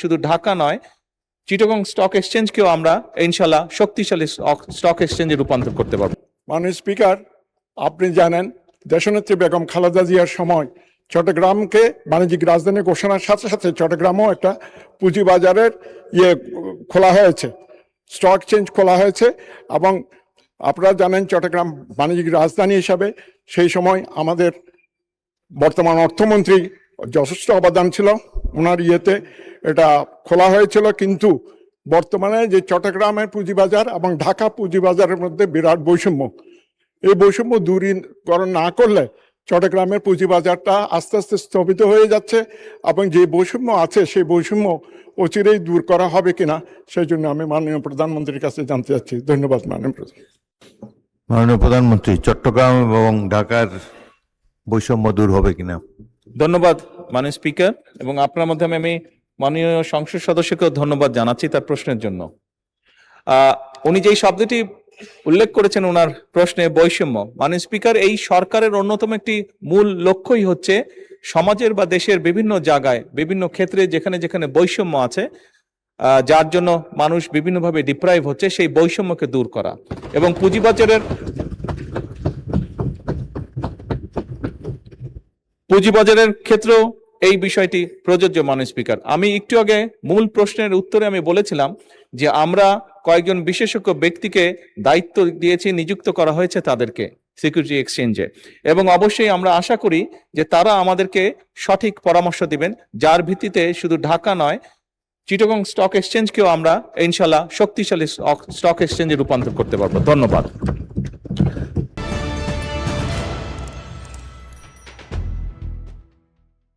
শুধু ঢাকা নয়, চিটাগং স্টক এক্সচেঞ্জকেও আমরা ইনশাল্লাহ শক্তিশালী স্টক এক্সচেঞ্জে রূপান্তর করতে পারবো। মাননীয় স্পিকার, আপনি জানেন দেশনেত্রী বেগম খালেদা জিয়ার সময় চট্টগ্রামকে বাণিজ্যিক রাজধানী ঘোষণার সাথে সাথে চট্টগ্রামও একটা পুঁজিবাজারের খোলা হয়েছে, স্টক এক্সচেঞ্জ খোলা হয়েছে। এবং আপনারা জানেন চট্টগ্রাম বাণিজ্যিক রাজধানী হিসাবে সেই সময় আমাদের বর্তমান অর্থমন্ত্রী যথেষ্ট অবদান ছিল, ওনার এটা খোলা হয়েছিল। কিন্তু বর্তমানে যে চট্টগ্রামের পুঁজিবাজার এবং ঢাকা পুঁজিবাজারের মধ্যে বিরাট বৈষম্য, এই বৈষম্য দূরীকরণ না করলে চট্টগ্রামের পুঁজিবাজারটা আস্তে আস্তে স্থগিত হয়ে যাচ্ছে এবং যে বৈষম্য আছে সেই বৈষম্য অচিরেই দূর করা হবে কিনা সেই জন্য আমি মাননীয় প্রধানমন্ত্রীর কাছে জানতে চাচ্ছি। ধন্যবাদ মাননীয় মাননীয় প্রধানমন্ত্রী, চট্টগ্রাম এবং ঢাকার বৈষম্য দূর হবে কিনা। ধন্যবাদ মাননীয় স্পিকার, এবং আপনার মাধ্যমে আমি মাননীয় সংসদ সদস্যকেও ধন্যবাদ জানাচ্ছি তার প্রশ্নের জন্য। উনি যেই শব্দটি উল্লেখ করেছেন ওনার প্রশ্নে, বৈষম্য, মাননীয় স্পিকার, এই সরকারের অন্যতম একটি মূল লক্ষ্যই হচ্ছে সমাজের বা দেশের বিভিন্ন জায়গায় বিভিন্ন ক্ষেত্রে যেখানে যেখানে বৈষম্য আছে, যার জন্য মানুষ বিভিন্নভাবে ডিপ্রাইভ হচ্ছে, সেই বৈষম্যকে দূর করা। এবং পুঁজিবাজারের ক্ষেত্রেও এই বিষয়টি প্রযোজ্য। মাননীয় স্পিকার, আমি একটু আগে মূল প্রশ্নের উত্তরে আমি বলেছিলাম যে আমরা কয়েকজন বিশেষজ্ঞ ব্যক্তিকে দায়িত্ব দিয়েছি, নিযুক্ত করা হয়েছে তাদেরকে সিকিউরিটি এক্সচেঞ্জে, এবং অবশ্যই আমরা আশা করি যে তারা আমাদেরকে সঠিক পরামর্শ দিবেন, যার ভিত্তিতে শুধু ঢাকা নয়, চিটাগং স্টক এক্সচেঞ্জকেও আমরা ইনশাল্লাহ শক্তিশালী স্টক এক্সচেঞ্জে রূপান্তর করতে পারবো। ধন্যবাদ।